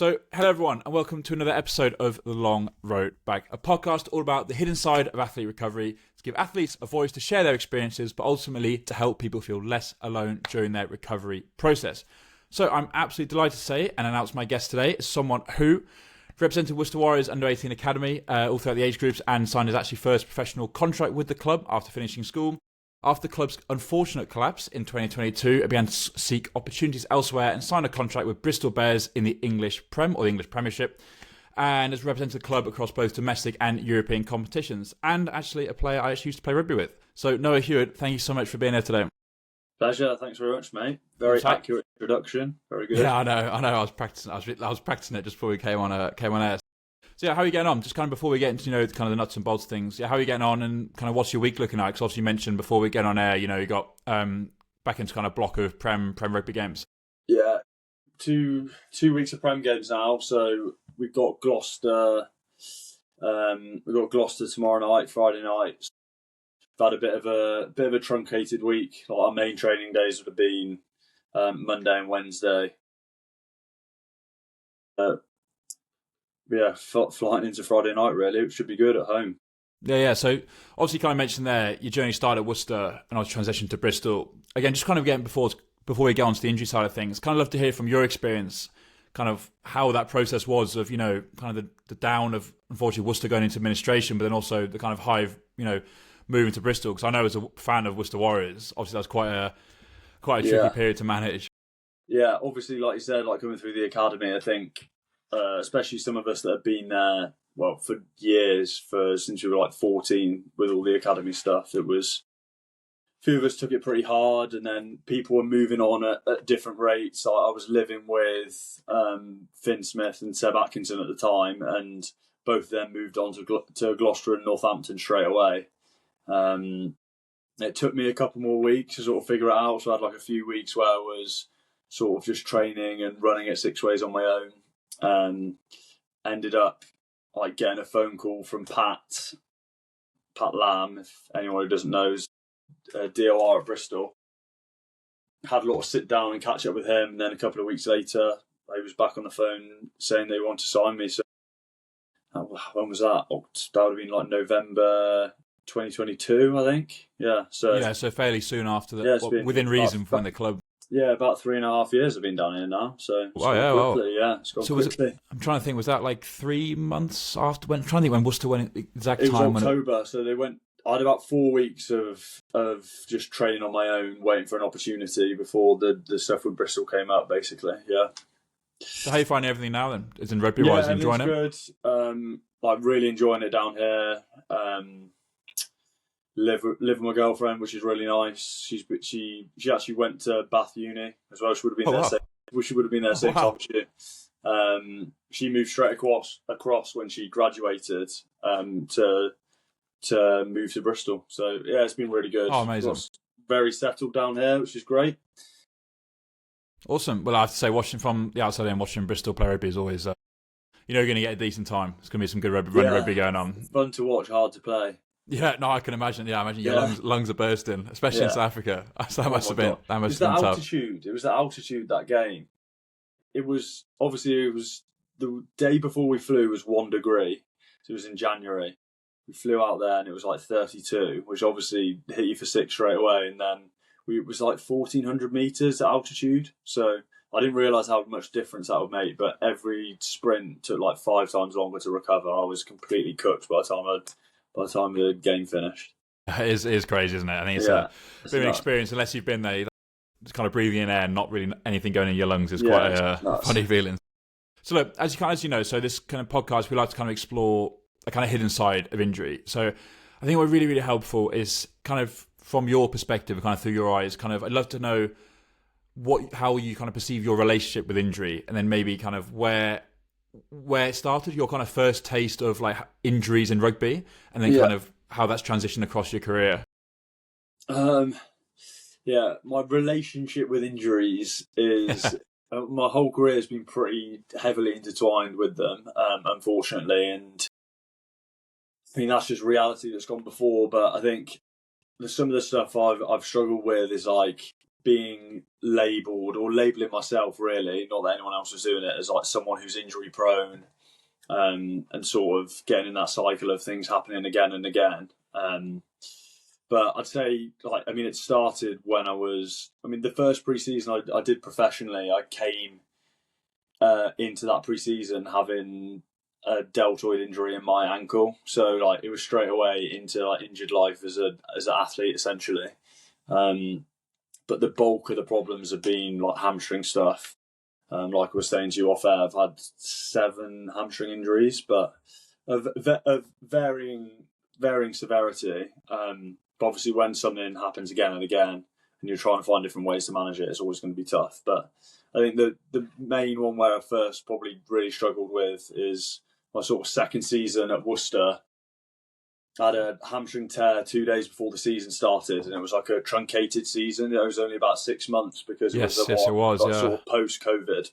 So, hello everyone, and welcome to another episode of The Long Road Back, a podcast all about the hidden side of athlete recovery, to give athletes a voice to share their experiences, but ultimately to help people feel less alone during their recovery process. So, I'm absolutely delighted to say and announce my guest today is someone who represented Worcester Warriors Under-18 Academy all throughout the age groups and signed his actually first professional contract with the club after finishing school. After the club's unfortunate collapse in 2022, it began to seek opportunities elsewhere and signed a contract with Bristol Bears in the English Prem, or the English Premiership, and has represented the club across both domestic and European competitions, and actually a player I actually used to play rugby with. So Noah Heward, thank you so much for being here today. Pleasure, thanks very much, mate. Very accurate introduction, very good. Yeah, I know. I was practicing it just before we came on air. So yeah, how are you getting on? Just kind of before we get into, kind of the nuts and bolts things. Yeah, how are you getting on, and kind of what's your week looking like? Because obviously you mentioned before we get on air, you got back into kind of block of Prem rugby games. Yeah, two weeks of Prem games now. So we've got Gloucester. Tomorrow night, Friday night. We've had a bit of a truncated week. Like our main training days would have been Monday and Wednesday. Flying into Friday night, really, which should be good at home. Yeah. So obviously, you kind of mentioned there your journey started at Worcester and I was transitioned to Bristol. Again, just kind of getting before we get on to the injury side of things, kind of love to hear from your experience, kind of how that process was of, kind of the down of, unfortunately, Worcester going into administration, but then also the kind of high of, moving to Bristol. Because I know as a fan of Worcester Warriors, obviously that's quite a tricky period to manage. Yeah, obviously, like you said, like coming through the academy, I think, especially some of us that have been there, for years, since we were like 14 with all the academy stuff, a few of us took it pretty hard, and then people were moving on at different rates. I was living with Finn Smith and Seb Atkinson at the time, and both of them moved on to Gloucester and Northampton straight away. It took me a couple more weeks to sort of figure it out, so I had like a few weeks where I was sort of just training and running it six ways on my own. Ended up like getting a phone call from Pat Lamb, if anyone who doesn't know, is DOR at Bristol. Had a lot of sit down and catch up with him, and then a couple of weeks later he was back on the phone saying they want to sign me. So when was that? That would have been like November 2022, I think. So fairly soon after that, within reason from the club. Yeah, about 3.5 years I've been down here now. So it's gone quickly. I'm trying to think, was that like 3 months after? I'm trying to think when Worcester went exact time. It was October, so they went. I had about 4 weeks of just training on my own, waiting for an opportunity before the stuff with Bristol came up, basically. Yeah. So how are you finding everything now then? Is in rugby wise, enjoying it? Good. I'm really enjoying it down here. Live with my girlfriend, which is really nice. She actually went to Bath Uni as well. She would have been there. She would have been there same time as you. She moved straight across when she graduated to move to Bristol. So yeah, it's been really good. Oh, amazing! Very settled down here, which is great. Awesome. Well, I have to say, watching from the outside and watching Bristol play rugby is always, you're going to get a decent time. It's going to be some good rugby going on. Fun to watch, hard to play. Yeah, no, I can imagine. Yeah, I imagine your lungs are bursting, especially in South Africa. That must have been tough. It was the altitude that game. It was the day before we flew was 1 degree. So it was in January. We flew out there and it was like 32, which obviously hit you for 6 straight away. And then it was like 1,400 meters at altitude. So I didn't realise how much difference that would make. But every sprint took like 5 times longer to recover. I was completely cooked by the time the game finished. It is crazy, isn't it? I think it's a bit of an experience. Unless you've been there, just kind of breathing in air and not really anything going in your lungs is quite a funny feeling. So look, as you know, so this kind of podcast, we like to kind of explore a kind of hidden side of injury. So I think what really, really helpful is kind of from your perspective, kind of through your eyes, kind of I'd love to know how you kind of perceive your relationship with injury, and then maybe kind of where it started, your kind of first taste of like injuries in rugby, and then kind of how that's transitioned across your career. My relationship with injuries is my whole career has been pretty heavily intertwined with them, unfortunately, and I mean that's just reality that's gone before. But I think some of the stuff I've struggled with is like being labelled or labelling myself, really, not that anyone else was doing it, as like someone who's injury prone, and sort of getting in that cycle of things happening again and again. But I'd say, like, I mean, it started when the first pre-season I did professionally, I came into that pre-season having a deltoid injury in my ankle. So, like, it was straight away into like injured life as an athlete, essentially. But the bulk of the problems have been like hamstring stuff. Like I was saying to you off air, I've had 7 hamstring injuries, but of varying severity. But obviously, when something happens again and again, and you're trying to find different ways to manage it, it's always going to be tough. But I think the main one where I first probably really struggled with is my sort of second season at Worcester. I had a hamstring tear 2 days before the season started, and it was like a truncated season. It was only about 6 months because it was sort of post-COVID.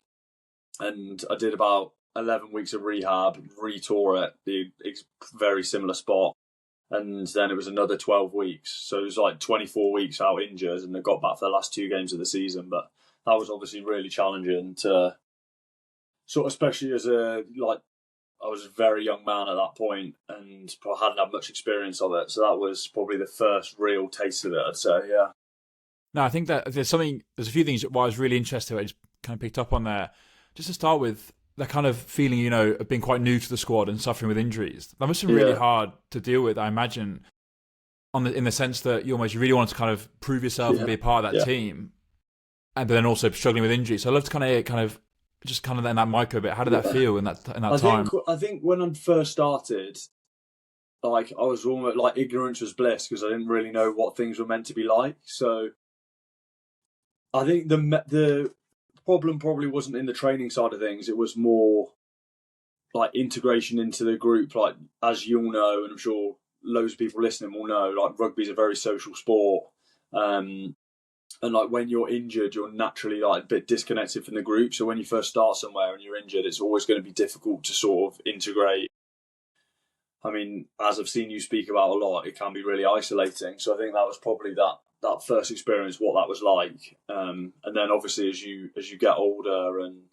And I did about 11 weeks of rehab, retore it, the very similar spot. And then it was another 12 weeks. So it was like 24 weeks out injured, and I got back for the last 2 games of the season. But that was obviously really challenging to sort of, especially as I was a very young man at that point and hadn't had much experience of it. So that was probably the first real taste of it, I'd say, yeah. No, I think that there's a few things why I was really interested, I just kind of picked up on there. Just to start with, that kind of feeling, of being quite new to the squad and suffering with injuries. That must have been really hard to deal with, I imagine, in the sense that you really wanted to kind of prove yourself and be a part of that team, but then also struggling with injuries. So I'd love to kind of in that micro bit. How did that feel in that time? I think when I first started, like, I was almost like ignorance was bliss because I didn't really know what things were meant to be like. So I think the problem probably wasn't in the training side of things. It was more like integration into the group. Like, as you'll know, and I'm sure loads of people listening will know, like, rugby is a very social sport. And like, when you're injured, you're naturally like a bit disconnected from the group. So when you first start somewhere and you're injured, it's always going to be difficult to sort of integrate. I mean, as I've seen you speak about a lot, it can be really isolating. So I think that was probably that first experience, what that was like. And then obviously as you get older and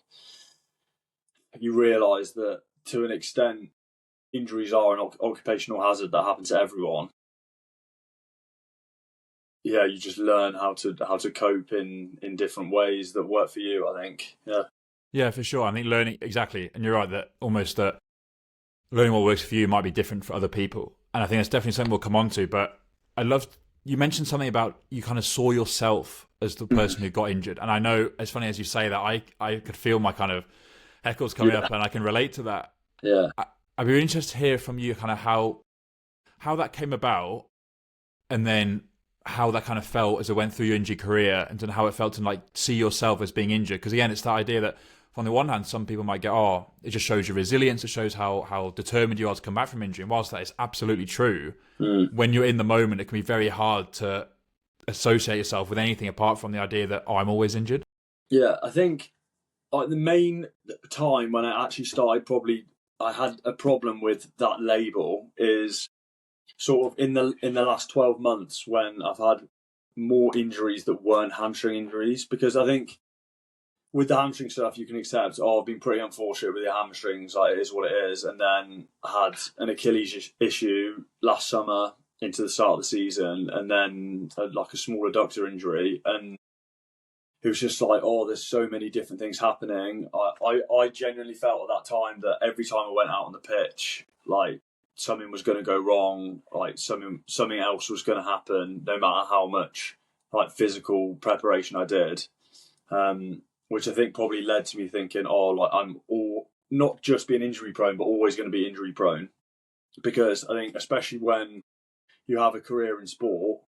you realise that to an extent injuries are an occupational hazard that happen to everyone. Yeah, you just learn how to cope in different ways that work for you, I think. Yeah, for sure. I think learning, exactly. And you're right that almost that learning what works for you might be different for other people. And I think that's definitely something we'll come on to. But I loved, you mentioned something about you kind of saw yourself as the person who got injured. And I know, as funny as you say that, I could feel my kind of heckles coming up, and I can relate to that. Yeah. I'd be really interested to hear from you kind of how that came about, and then how that kind of felt as it went through your injury career, and then how it felt to like see yourself as being injured. Because again, it's that idea that on the one hand, some people might go, it just shows your resilience, it shows how determined you are to come back from injury. And whilst that is absolutely true, when you're in the moment, it can be very hard to associate yourself with anything apart from the idea that, I'm always injured. Yeah, I think like the main time when I actually started, probably I had a problem with that label is sort of in the last 12 months when I've had more injuries that weren't hamstring injuries. Because I think with the hamstring stuff, you can accept, I've been pretty unfortunate with the hamstrings, like, it is what it is. And then I had an Achilles issue last summer into the start of the season, and then had like a small adductor injury. And it was just like, there's so many different things happening. I genuinely felt at that time that every time I went out on the pitch, like, something was going to go wrong, like something else was going to happen, no matter how much like physical preparation I did. Which I think probably led to me thinking, like, I'm not just being injury prone, but always going to be injury prone. Because I think, especially when you have a career in sport,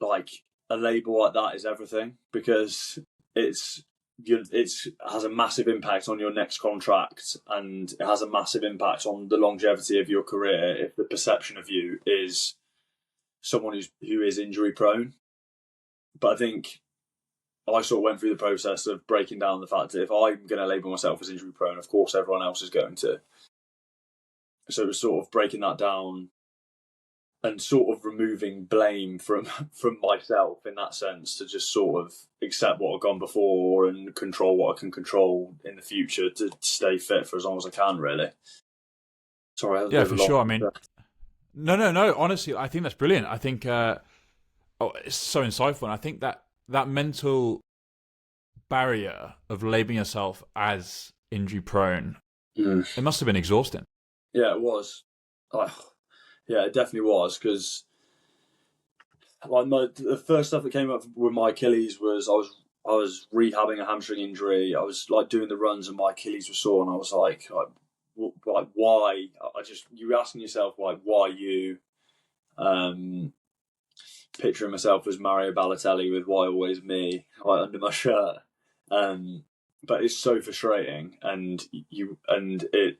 like, a label like that is everything, because it has a massive impact on your next contract, and it has a massive impact on the longevity of your career if the perception of you is someone who is injury prone. But I think I sort of went through the process of breaking down the fact that if I'm going to label myself as injury prone, of course everyone else is going to. So it was sort of breaking that down sort of removing blame from myself in that sense, to just sort of accept what I've gone before and control what I can control in the future to stay fit for as long as I can, really. Sorry, that was a Yeah, bit of for a long sure. I mean, answer. no. Honestly, I think that's brilliant. I think it's so insightful. And I think that mental barrier of labeling yourself as injury prone, it must have been exhausting. Yeah, it was. Yeah, it definitely was, because like the first stuff that came up with my Achilles was I was rehabbing a hamstring injury. I was like doing the runs and my Achilles was sore, and I was like why? You were asking yourself like, why you? Picturing myself as Mario Balotelli with "Why Always Me" like under my shirt. But it's so frustrating, and it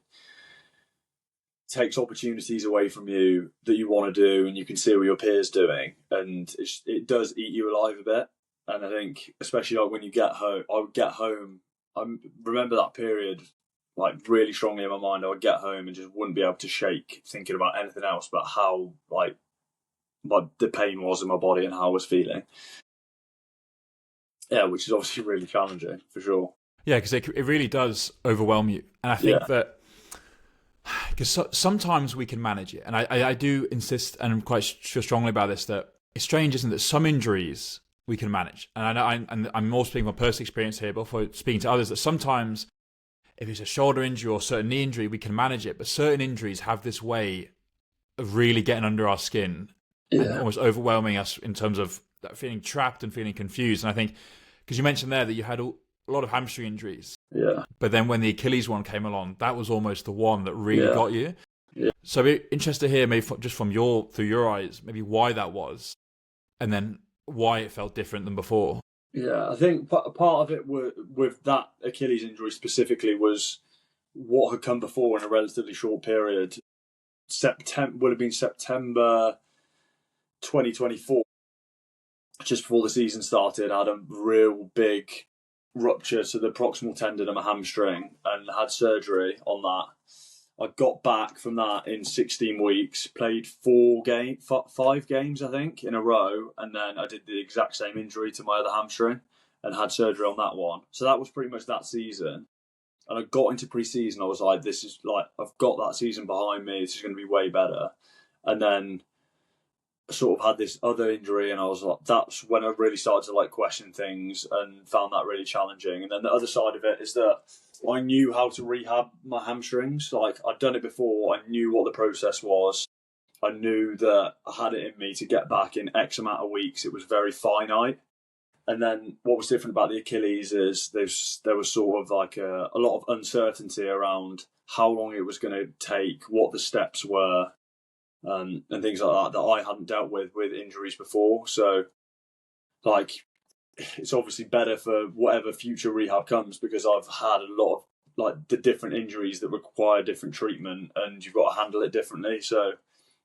takes opportunities away from you that you want to do, and you can see what your peers doing, and it does eat you alive a bit. And I think, especially like when you get home, I would get home. I remember that period like really strongly in my mind. I would get home and just wouldn't be able to shake thinking about anything else but how like the pain was in my body and how I was feeling. Yeah, which is obviously really challenging for sure. Yeah, because it really does overwhelm you. And I think that because sometimes we can manage it. And I do insist, and I'm quite strongly about this, that it's strange, isn't it, that some injuries we can manage. And I know I'm more speaking from personal experience here, but for speaking to others, that sometimes if it's a shoulder injury or a certain knee injury, we can manage it. But certain injuries have this way of really getting under our skin and almost overwhelming us in terms of that feeling trapped and feeling confused. And I think, because you mentioned there that you had a lot of hamstring injuries. Yeah. But then when the Achilles one came along, that was almost the one that really got you. Yeah. So I'd be interested to hear, maybe just from through your eyes, maybe why that was, and then why it felt different than before. Yeah, I think part of it with that Achilles injury specifically was what had come before in a relatively short period. Would have been September 2024, just before the season started. I had a real big rupture to the proximal tendon of my hamstring and had surgery on that. I got back from that in 16 weeks, played 5 games, I think, in a row, and then I did the exact same injury to my other hamstring and had surgery on that one. So that was pretty much that season. And I got into pre-season, I was like, this is like, I've got that season behind me, this is going to be way better. And then I sort of had this other injury, and I was like, that's when I really started to like question things and found that really challenging. And then the other side of it is that I knew how to rehab my hamstrings. Like, I'd done it before. I knew what the process was. I knew that I had it in me to get back in X amount of weeks. It was very finite. And then what was different about the Achilles is there was sort of like a lot of uncertainty around how long it was going to take, what the steps were, and things like that I hadn't dealt with injuries before. So, like, it's obviously better for whatever future rehab comes, because I've had a lot of like the different injuries that require different treatment, and you've got to handle it differently. So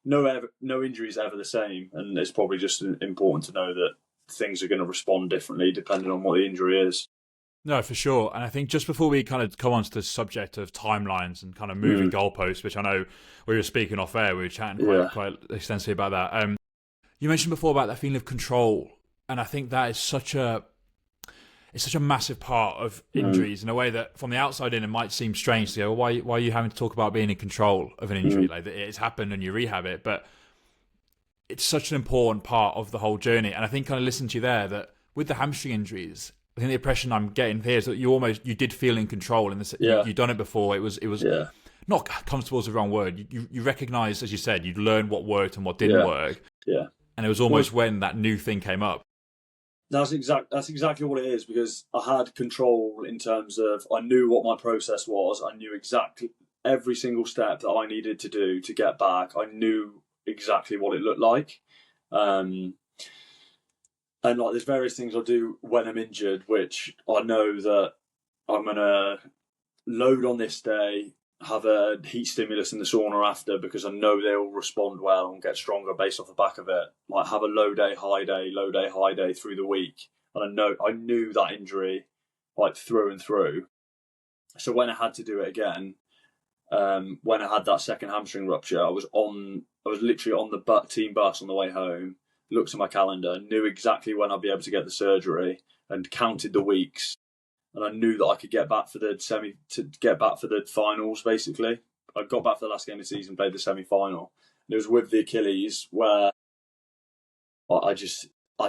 no injury is ever the same, and it's probably just important to know that things are going to respond differently depending on what the injury is. No, for sure. And I think just before we kind of come on to the subject of timelines and kind of moving goalposts, which I know we were speaking off air, we were chatting quite extensively about that. You mentioned before about that feeling of control, and I think that is such a massive part of injuries in a way that from the outside in it might seem strange to go, why are you having to talk about being in control of an injury? Like, it's happened and you rehab it, but it's such an important part of the whole journey. And I think kind of listening to you there, that with the hamstring injuries, I think the impression I'm getting here is that you did feel in control in this. You'd done it before. It was not comfortable is the wrong word. You recognise, as you said, you'd learned what worked and what didn't work. Yeah. And it was almost when that new thing came up. That's exactly what it is, because I had control in terms of I knew what my process was. I knew exactly every single step that I needed to do to get back. I knew exactly what it looked like. And like, there's various things I'll do when I'm injured, which I know that I'm going to load on this day, have a heat stimulus in the sauna after, because I know they'll respond well and get stronger based off the back of it. Like, have a low day, high day through the week. And I knew that injury like through and through. So when I had to do it again, when I had that second hamstring rupture, I was literally on the team bus on the way home. Looked at my calendar, knew exactly when I'd be able to get the surgery, and counted the weeks. And I knew that I could get back for the finals. Basically, I got back for the last game of the season, played the semi-final. And it was with the Achilles where I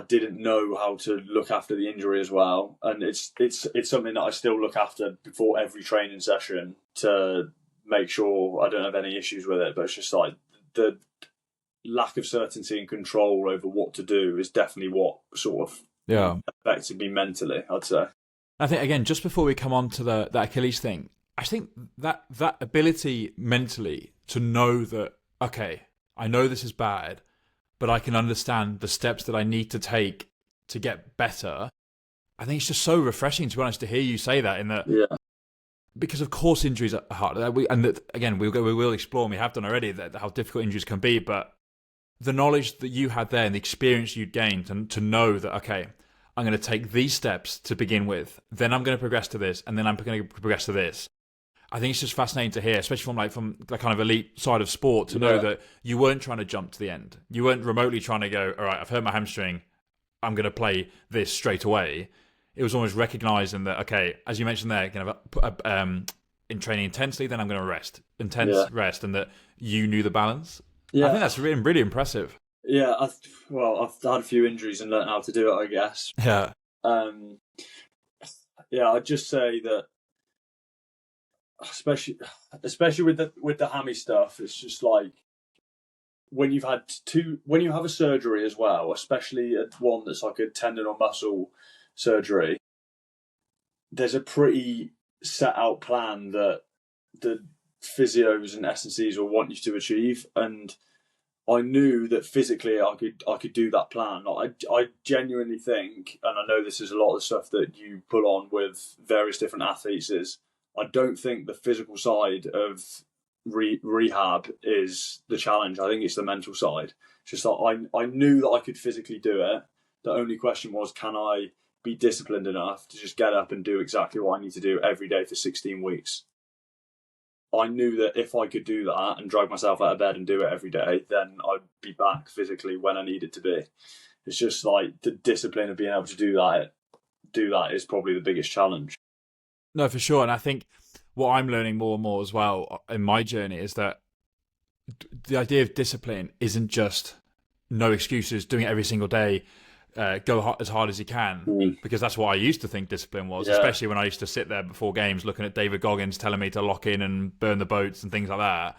didn't know how to look after the injury as well, and it's something that I still look after before every training session to make sure I don't have any issues with it. But it's just like the lack of certainty and control over what to do is definitely what sort of affected me mentally, I'd say. I think, again, just before we come on to that Achilles thing, I think that ability mentally to know that, okay, I know this is bad, but I can understand the steps that I need to take to get better. I think it's just so refreshing, to be honest, to hear you say that. Because of course injuries are hard, again we will explore, and we have done already, that how difficult injuries can be. But the knowledge that you had there and the experience you'd gained, and to know that, okay, I'm going to take these steps to begin with, then I'm going to progress to this, and then I'm going to progress to this. I think it's just fascinating to hear, especially from the kind of elite side of sport, to know that you weren't trying to jump to the end. You weren't remotely trying to go, all right, I've hurt my hamstring, I'm going to play this straight away. It was almost recognising that, okay, as you mentioned there, kind of in training intensely, then I'm going to rest, rest, and that you knew the balance. Yeah. I think that's really, really impressive. Yeah, I've had a few injuries and learned how to do it, I guess. Yeah. I'd just say that, especially with the hammy stuff, it's just like when you have a surgery as well, especially one that's like a tendon or muscle surgery, there's a pretty set out plan that the physios and S&Cs will want you to achieve, and I knew that physically I could do that plan. I genuinely think, and I know this is a lot of the stuff that you put on with various different athletes, is I don't think the physical side of rehab is the challenge. I think it's the mental side. It's just like I knew that I could physically do it. The only question was, can I be disciplined enough to just get up and do exactly what I need to do every day for 16 weeks? I knew that if I could do that and drag myself out of bed and do it every day, then I'd be back physically when I needed to be. It's just like the discipline of being able to do that is probably the biggest challenge. No, for sure. And I think what I'm learning more and more as well in my journey is that the idea of discipline isn't just no excuses, doing it every single day, go as hard as you can, because that's what I used to think discipline was, especially when I used to sit there before games looking at David Goggins telling me to lock in and burn the boats and things like that.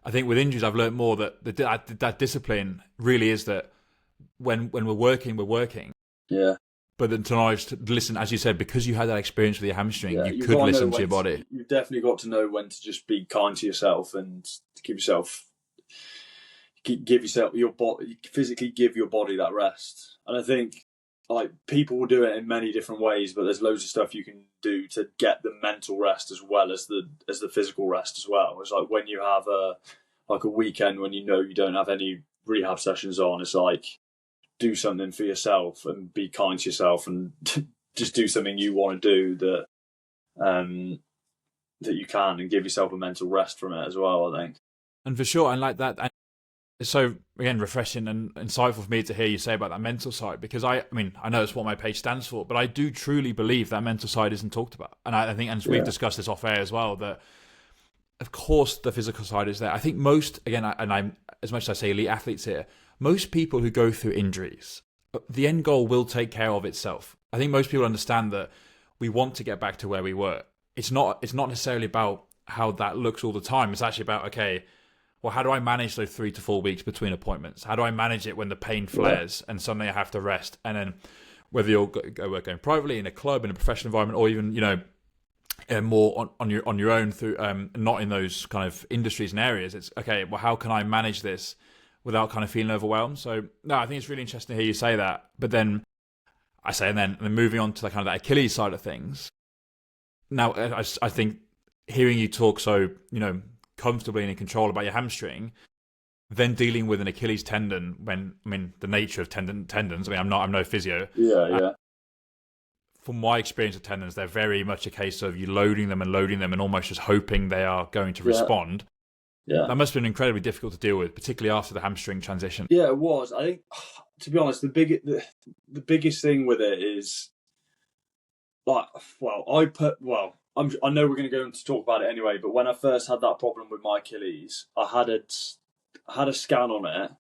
I think with injuries, I've learned more that that discipline really is that when we're working, we're working. Yeah. But then to listen, as you said, because you had that experience with your hamstring, you could listen to your body. You've definitely got to know when to just be kind to yourself and give yourself your body, physically give your body that rest. And I think like people will do it in many different ways, but there's loads of stuff you can do to get the mental rest as well as the physical rest as well. It's like when you have a weekend when you know you don't have any rehab sessions on, it's like do something for yourself and be kind to yourself and just do something you want to do that you can, and give yourself a mental rest from it as well, I think. And for sure, and like that, and it's so, again, refreshing and insightful for me to hear you say about that mental side, because I know it's what my page stands for, but I do truly believe that mental side isn't talked about. And I think, and we've discussed this off air as well, that of course the physical side is there. I think most, again, I'm as much as I say elite athletes here, most people who go through injuries, the end goal will take care of itself. I think most people understand that we want to get back to where we were. It's not necessarily about how that looks all the time. It's actually about, okay, well, how do I manage those 3 to 4 weeks between appointments? How do I manage it when the pain flares and suddenly I have to rest? And then whether you're going privately in a club, in a professional environment, or even, more on your own through not in those kind of industries and areas, it's okay, well, how can I manage this without kind of feeling overwhelmed? So no, I think it's really interesting to hear you say that. But then and then moving on to the kind of that Achilles side of things. Now, I think hearing you talk so, comfortably and in control about your hamstring, then dealing with an Achilles tendon the nature of tendons. I'm no physio. Yeah. from my experience with tendons, they're very much a case of you loading them and almost just hoping they are going to respond. Yeah. That must have been incredibly difficult to deal with, particularly after the hamstring transition. Yeah, it was. I think, to be honest, the biggest thing with it is, like, I know we're going to go into talk about it anyway, but when I first had that problem with my Achilles, I had a scan on it,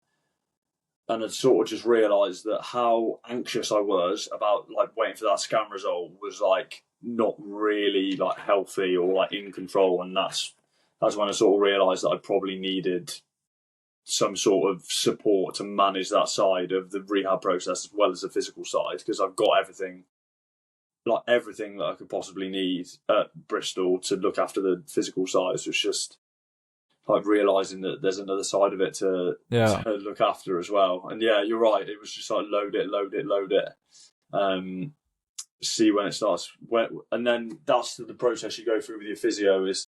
and I'd sort of just realised that how anxious I was about like waiting for that scan result was like not really like healthy or like in control, and that's when I sort of realised that I probably needed some sort of support to manage that side of the rehab process as well as the physical side, because I've got everything that I could possibly need at Bristol to look after the physical side. So it's just like realising that there's another side of it to look after as well. And yeah, you're right. It was just like load it. See when it starts. And then that's the process you go through with your physio is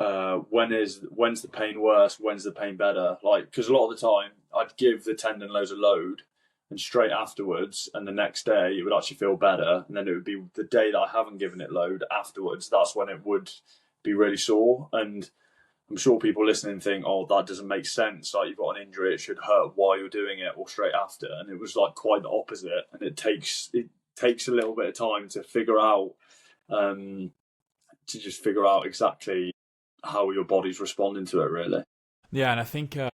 when's the pain worse? When's the pain better? Like, because a lot of the time I'd give the tendon loads of load and straight afterwards, and the next day it would actually feel better. And then it would be the day that I haven't given it load afterwards. That's when it would be really sore. And I'm sure people listening think, oh, that doesn't make sense. Like, you've got an injury, it should hurt while you're doing it or straight after. And it was like quite the opposite. And it takes a little bit of time to figure out, exactly how your body's responding to it, really. Yeah, and I think, and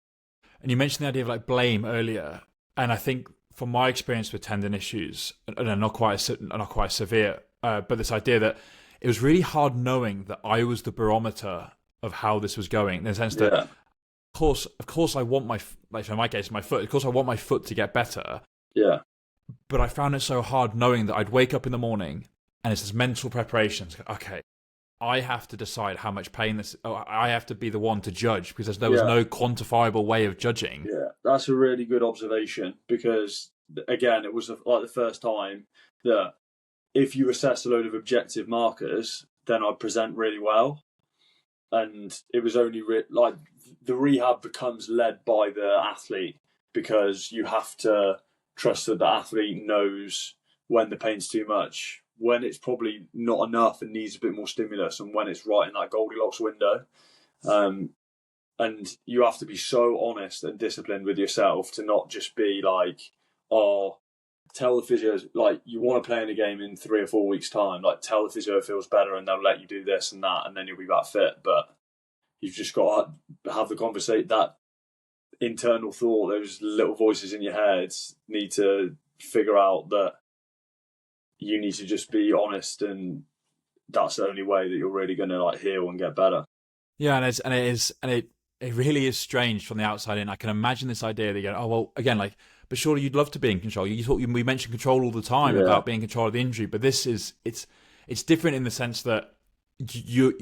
you mentioned the idea of like blame earlier, and I think from my experience with tendon issues, and they're not quite severe, but this idea that it was really hard knowing that I was the barometer of how this was going, in the sense that, of course, I want in my case, my foot. Of course, I want my foot to get better. Yeah. But I found it so hard knowing that I'd wake up in the morning and it's this mental preparation. It's like, okay, I have to decide how much pain this. I have to be the one to judge, because there was no quantifiable way of judging. Yeah, that's a really good observation, because again, it was like the first time that if you assess a load of objective markers, then I'd present really well. And it was only like the rehab becomes led by the athlete, because you have to trust that the athlete knows when the pain's too much, when it's probably not enough and needs a bit more stimulus, and when it's right in that Goldilocks window. And you have to be so honest and disciplined with yourself to not just be like, oh, tell the physio, like, you want to play in a game in 3 or 4 weeks' time, like, tell the physio it feels better and they'll let you do this and that, and then you'll be back fit. But you've just got to have the conversation, that internal thought, those little voices in your head need to figure out that you need to just be honest, and that's the only way that you're really going to like heal and get better. Yeah, it really is strange from the outside in. I can imagine this idea that you go, oh well, again, like, but surely you'd love to be in control. We mention control all the time about being in control of the injury, but this is it's different in the sense that you're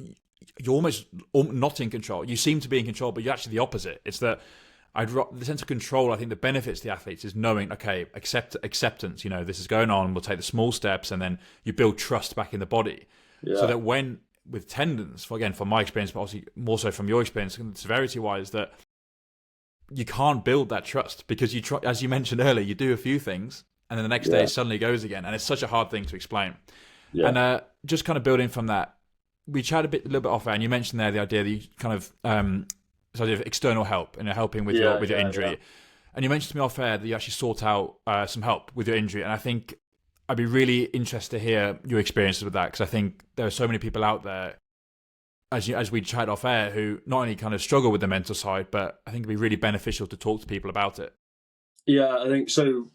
almost not in control. You seem to be in control, but you're actually the opposite. It's that the sense of control, I think the benefits to the athletes is knowing, okay, acceptance, this is going on, we'll take the small steps, and then you build trust back in the body. Yeah. So that when, with tendons, from my experience, but obviously more so from your experience, severity-wise, that you can't build that trust, because you try, as you mentioned earlier, you do a few things, and then the next day it suddenly goes again, and it's such a hard thing to explain. Yeah. And just kind of building from that, we chatted a little bit off air, and you mentioned there the idea that you kind of... this idea of external help and helping with your injury. Yeah. And you mentioned to me off air that you actually sought out some help with your injury. And I think I'd be really interested to hear your experiences with that, because I think there are so many people out there, as we chat off air, who not only kind of struggle with the mental side, but I think it'd be really beneficial to talk to people about it. Yeah, I think so.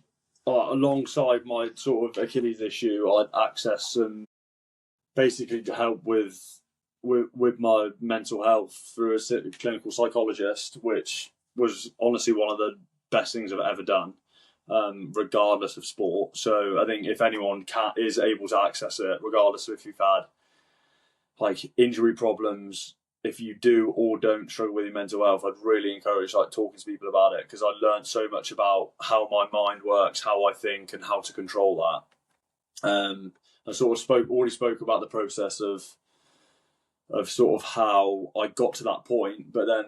Alongside my sort of Achilles issue, I'd access some basically to help with my mental health through a clinical psychologist, which was honestly one of the best things I've ever done, regardless of sport. So I think if anyone is able to access it, regardless of if you've had like injury problems, if you do or don't struggle with your mental health, I'd really encourage like talking to people about it, because I learned so much about how my mind works, how I think, and how to control that. I sort of already spoke about the process of sort of how I got to that point, but then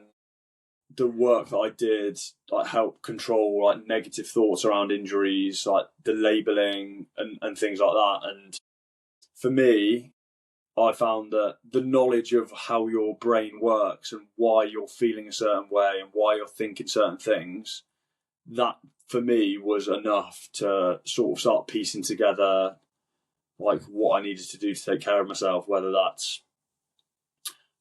the work that I did like helped control like negative thoughts around injuries, like the labelling and things like that. And for me, I found that the knowledge of how your brain works and why you're feeling a certain way and why you're thinking certain things, that for me was enough to sort of start piecing together like what I needed to do to take care of myself, whether that's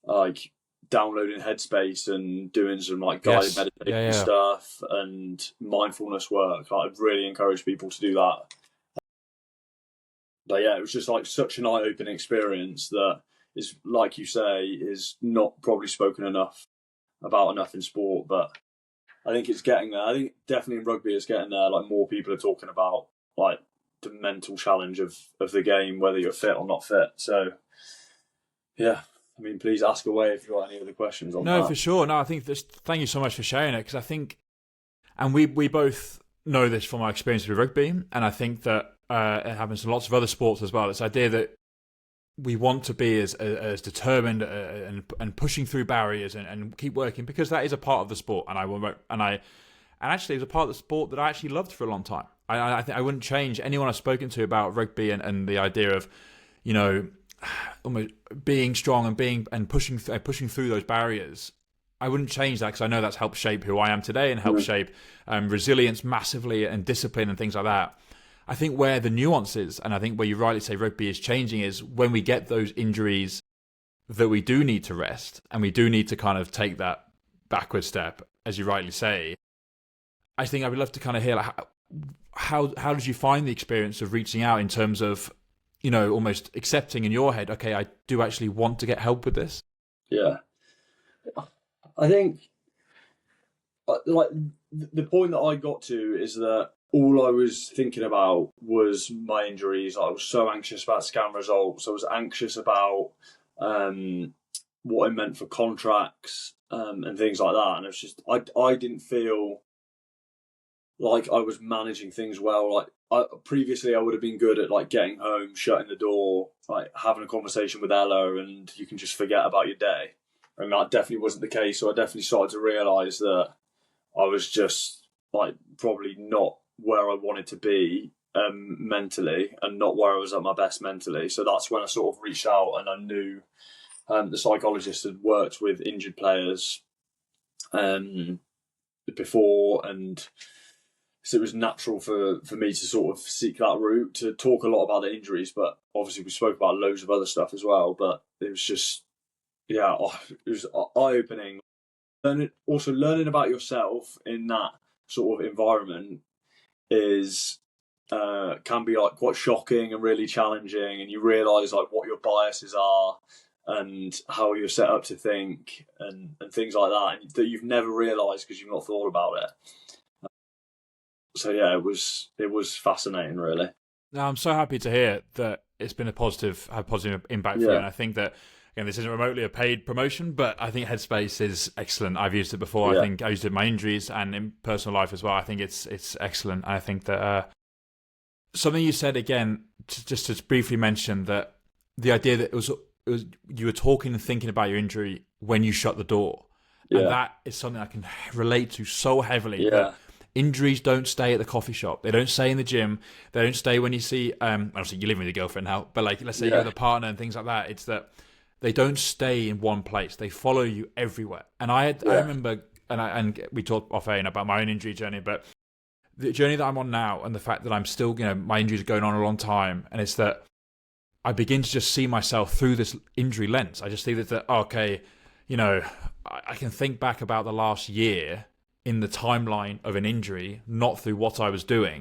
like downloading Headspace and doing some like guided meditation stuff and mindfulness work. I'd really encourage people to do that. But yeah, it was just like such an eye-opening experience that is, like you say, is not probably spoken about enough in sport. But I think it's getting there. I think definitely in rugby it's getting there. Like more people are talking about like the mental challenge of the game, whether you're fit or not fit. So yeah, I mean, please ask away if you've got any other questions on that. No, for sure. No, I think thank you so much for sharing it, because I think, and we both know this from our experience with rugby, and I think that it happens in lots of other sports as well. This idea that we want to be as determined and pushing through barriers and keep working, because that is a part of the sport, and actually it was a part of the sport that I actually loved for a long time. I think I wouldn't change anyone I've spoken to about rugby and the idea of, you know, almost being strong and pushing through those barriers. I wouldn't change that, because I know that's helped shape who I am today and helped shape resilience massively and discipline and things like that. I think where the nuance is, and I think where you rightly say rugby is changing, is when we get those injuries that we do need to rest and we do need to kind of take that backward step, as you rightly say. I think I would love to kind of hear like, how did you find the experience of reaching out in terms of, you know, almost accepting in your head, okay, I do actually want to get help with this? Yeah. I think like the point that I got to is that all I was thinking about was my injuries. I was so anxious about scan results. I was anxious about what it meant for contracts and things like that. And it was just, I didn't feel like I was managing things well. Like previously I would have been good at like getting home, shutting the door, like having a conversation with Ella, and you can just forget about your day. And that definitely wasn't the case. So I definitely started to realise that I was just like probably not where I wanted to be mentally, and not where I was at my best mentally. So that's when I sort of reached out, and I knew the psychologist had worked with injured players before, and so it was natural for me to sort of seek that route, to talk a lot about the injuries, but obviously we spoke about loads of other stuff as well. But it was just, yeah, it was eye-opening. Also learning about yourself in that sort of environment is can be like quite shocking and really challenging, and you realise like what your biases are and how you're set up to think and things like that, and that you've never realised because you've not thought about it. So yeah, it was fascinating, really. Now, I'm so happy to hear that it's been a positive impact for you, and I think that, again, this isn't remotely a paid promotion, but I think Headspace is excellent. I've used it before. I think I used it in my injuries and in personal life as well. I think it's excellent. I think that something you said again, just to briefly mention, that the idea that it was you were talking and thinking about your injury when you shut the door, and that is something I can relate to so heavily. That injuries don't stay at the coffee shop. They don't stay in the gym. They don't stay when you see. Obviously, you're living with your girlfriend now, but like, let's say you're with a partner and things like that. It's that they don't stay in one place. They follow you everywhere. And I remember, and we talked off air about my own injury journey, but the journey that I'm on now, and the fact that I'm still, you know, my injuries are going on a long time, and it's that I begin to just see myself through this injury lens. I just see that okay, you know, I can think back about the last year in the timeline of an injury, not through what I was doing.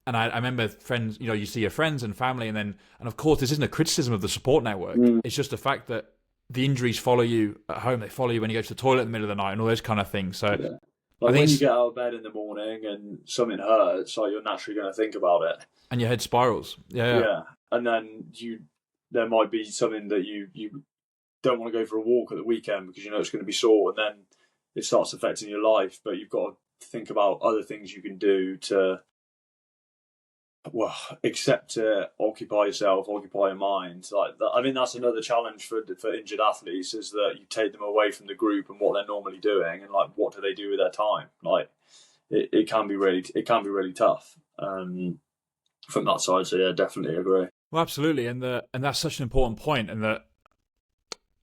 And I remember friends, you know, you see your friends and family, and of course, this isn't a criticism of the support network. It's just the fact that the injuries follow you at home. They follow you when you go to the toilet in the middle of the night and all those kind of things. So, like when you get out of bed in the morning and something hurts, like you're naturally going to think about it, and your head spirals. Yeah. And then there might be something that you don't want to go for a walk at the weekend because you know it's going to be sore, and then it starts affecting your life. But you've got to think about other things you can do to, well, except to occupy yourself, occupy your mind. Like that, I mean, that's another challenge for injured athletes, is that you take them away from the group and what they're normally doing, and like, what do they do with their time? Like, it can be really tough from that side. So yeah, definitely agree. Well, absolutely, and that's such an important point, and that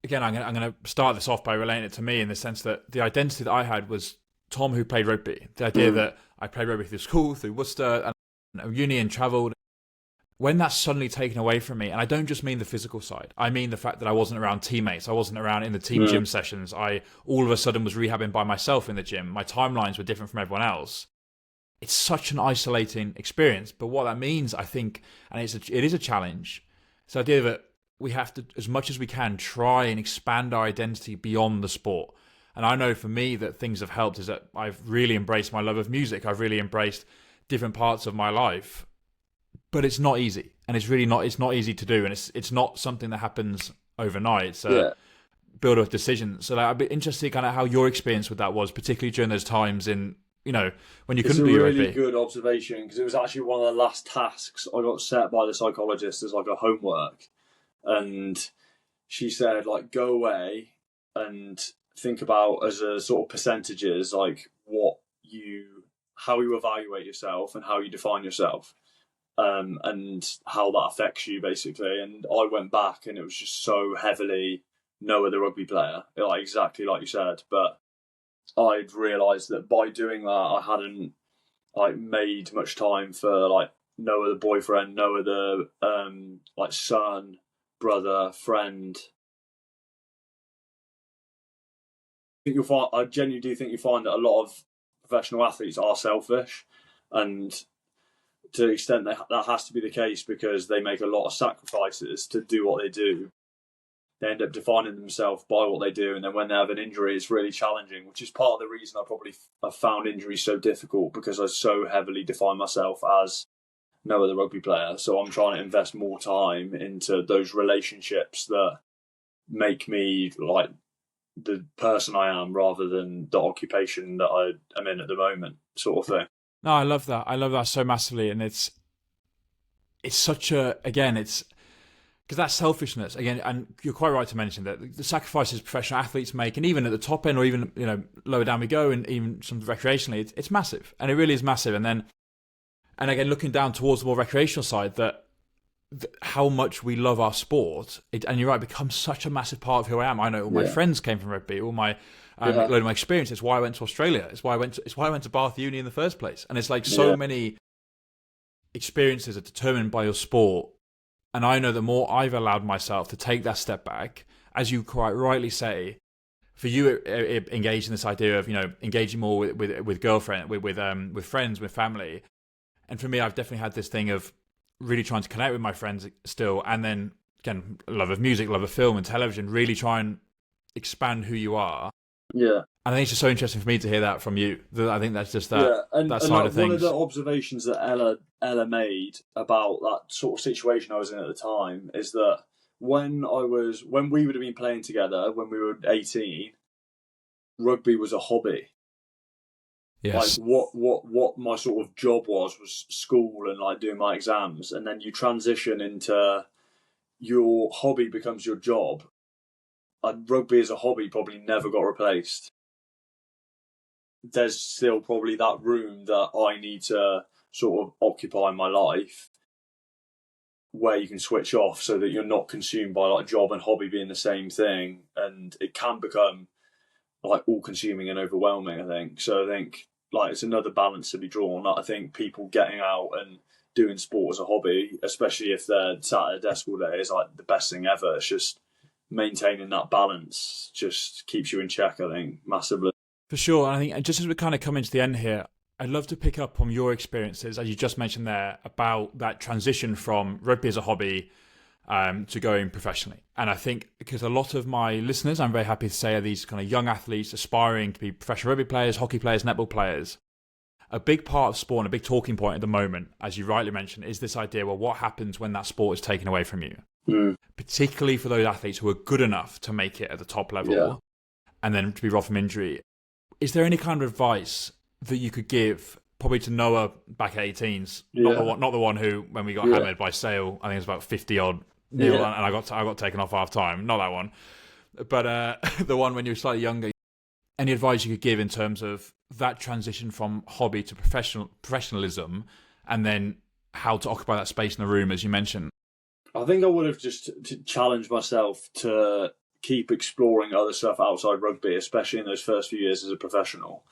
again, I'm going to start this off by relating it to me in the sense that the identity that I had was Tom who played rugby. The idea that I played rugby through school, through Worcester, and uni, and travelled. When that's suddenly taken away from me, and I don't just mean the physical side, I mean the fact that I wasn't around teammates, I wasn't around in the team gym sessions, I all of a sudden was rehabbing by myself in the gym, my timelines were different from everyone else. It's such an isolating experience, but what that means, I think, and it is a challenge, it's the idea that we have to, as much as we can, try and expand our identity beyond the sport. And I know for me that things have helped is that I've really embraced my love of music, I've really embraced different parts of my life. But it's not easy, and it's not easy to do, and it's not something that happens overnight. It's a build of decisions. So I'd be interested kind of how your experience with that was, particularly during those times when you couldn't do your rugby. It's a really good observation, because it was actually one of the last tasks I got set by the psychologist as like a homework, and she said, like, go away and think about as a sort of percentages, like how you evaluate yourself and how you define yourself. And how that affects you, basically. And I went back, and it was just so heavily Noah the rugby player, like exactly like you said. But I'd realised that by doing that, I hadn't made much time for like Noah the boyfriend, Noah the son, brother, friend. I genuinely do think you find that a lot of professional athletes are selfish, and to the extent that has to be the case because they make a lot of sacrifices to do what they do. They end up defining themselves by what they do, and then when they have an injury, it's really challenging, which is part of the reason I probably have found injuries so difficult, because I so heavily define myself as Noah the rugby player. So I'm trying to invest more time into those relationships that make me like the person I am rather than the occupation that I am in at the moment, sort of thing. No, I love that. I love that so massively. And it's such it's because that selfishness, again, and you're quite right to mention that the sacrifices professional athletes make, and even at the top end or even, lower down we go, and even some recreationally, it's massive. And it really is massive. And again, looking down towards the more recreational side, that how much we love our sport, and you're right, it becomes such a massive part of who I am. I know all my friends came from rugby, all my load of my experience. It's why I went to Australia. It's why I went to Bath Uni in the first place. And it's like so many experiences are determined by your sport. And I know the more I've allowed myself to take that step back, as you quite rightly say, for you engaged in this idea of engaging more with girlfriend, with friends, with family. And for me, I've definitely had this thing of really trying to connect with my friends still, and then again, love of music, love of film and television, really try and expand who you are. Yeah. And I think it's just so interesting for me to hear that from you. I think that's just that side of things. One of the observations that Ella made about that sort of situation I was in at the time is that when we would have been playing together when we were 18, rugby was a hobby. Yes. Like what my sort of job was school and like doing my exams, and then you transition into your hobby becomes your job. And rugby as a hobby probably never got replaced. There's still probably that room that I need to sort of occupy in my life where you can switch off so that you're not consumed by like job and hobby being the same thing, and it can become like all consuming and overwhelming, I think. So I think like it's another balance to be drawn. I think people getting out and doing sport as a hobby, especially if they're sat at a desk all day, is like the best thing ever. It's just maintaining that balance just keeps you in check, I think, massively. For sure. And I think just as we kind of come into the end here, I'd love to pick up on your experiences, as you just mentioned there, about that transition from rugby as a hobby to going professionally. And I think because a lot of my listeners, I'm very happy to say, are these kind of young athletes aspiring to be professional rugby players, hockey players, netball players. A big part of sport and a big talking point at the moment, as you rightly mentioned, is this idea, well, what happens when that sport is taken away from you? Particularly for those athletes who are good enough to make it at the top level and then to be robbed from injury. Is there any kind of advice that you could give, probably to Noah back at 18s, not the one who, when we got hammered by Sale, I think it was about 50-odd nil, and I got taken off half time, not that one, but the one when you were slightly younger. Any advice you could give in terms of that transition from hobby to professionalism, and then how to occupy that space in the room, as you mentioned? I think I would have just challenged myself to keep exploring other stuff outside rugby, especially in those first few years as a professional.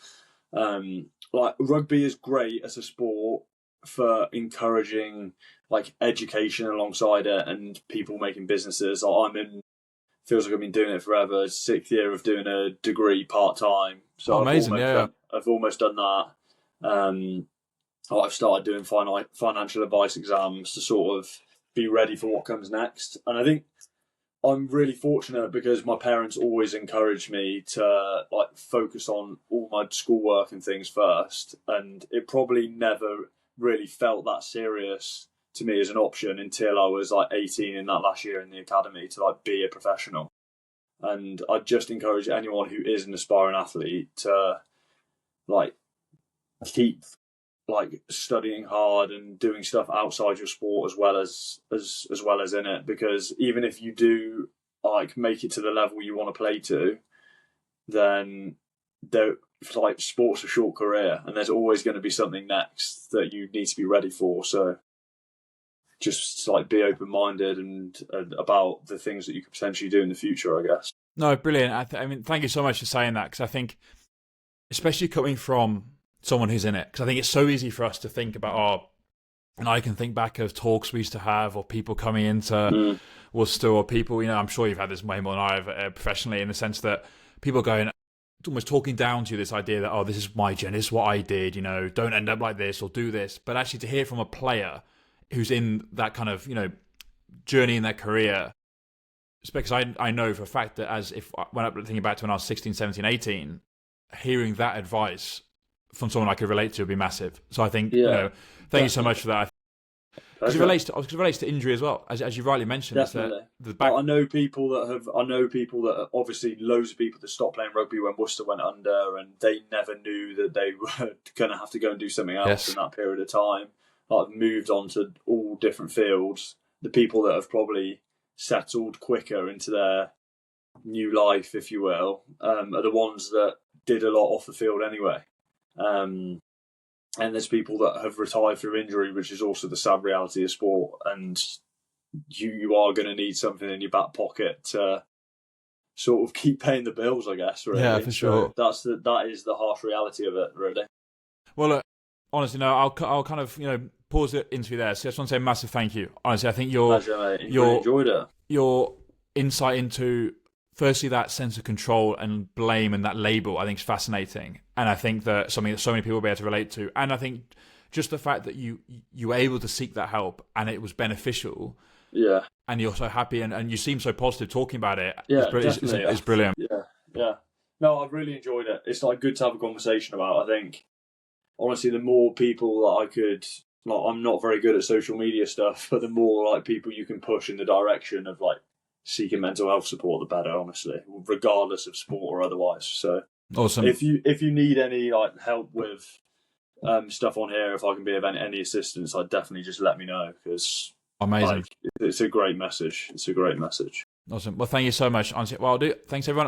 Like rugby is great as a sport for encouraging like education alongside it and people making businesses. Feels like I've been doing it forever. 6th year of doing a degree part time. So amazing! I've almost done that. I've started doing financial advice exams to sort of be ready for what comes next. And I think I'm really fortunate because my parents always encouraged me to like focus on all my schoolwork and things first. And it probably never really felt that serious to me as an option until I was like 18 in that last year in the academy to like be a professional. And I'd just encourage anyone who is an aspiring athlete to like keep like studying hard and doing stuff outside your sport as well as in it, because even if you do like make it to the level you want to play to, then like sport's a short career and there's always going to be something next that you need to be ready for. So just like be open-minded and about the things that you could potentially do in the future, I guess. No, brilliant. I mean, thank you so much for saying that, because I think, especially coming from someone who's in it, because I think it's so easy for us to think about, and I can think back of talks we used to have, or people coming into Worcester, or people, I'm sure you've had this way more than I have professionally, in the sense that people going, almost talking down to you, this idea that, this is my journey, this is what I did, don't end up like this or do this. But actually to hear from a player who's in that kind of, journey in their career, because I know for a fact that when I'm thinking back to when I was 16, 17, 18, hearing that advice from someone I could relate to would be massive. So I think, thank you so much for that. Because it relates to injury as well, as you rightly mentioned. Definitely. I know people that obviously loads of people that stopped playing rugby when Worcester went under, and they never knew that they were going to have to go and do something else in that period of time. Like moved on to all different fields. The people that have probably settled quicker into their new life, if you will, are the ones that did a lot off the field anyway. And there's people that have retired through injury, which is also the sad reality of sport. And you are going to need something in your back pocket to sort of keep paying the bills, I guess. Really. Yeah, for sure. So that is the harsh reality of it, really. Well, look, honestly, no, I'll kind of pause the interview there. So I just want to say a massive thank you. Honestly, I think really enjoyed it. Your insight into, firstly, that sense of control and blame and that label, I think is fascinating. And I think that something that so many people will be able to relate to. And I think just the fact that you were able to seek that help and it was beneficial. Yeah. And you're so happy and you seem so positive talking about it. Yeah, it's brilliant. Yeah. No, I've really enjoyed it. It's like good to have a conversation about. I think, honestly, the more people that I could, like, I'm not very good at social media stuff, but the more like people you can push in the direction of like seeking mental health support, the better, honestly, regardless of sport or otherwise. So awesome. If you need any like help with stuff on here, if I can be of any assistance, I'd definitely just let me know, because amazing. It's a great message. It's a great message. Awesome. Well, thank you so much. Honestly, well, I'll do. Thanks everyone.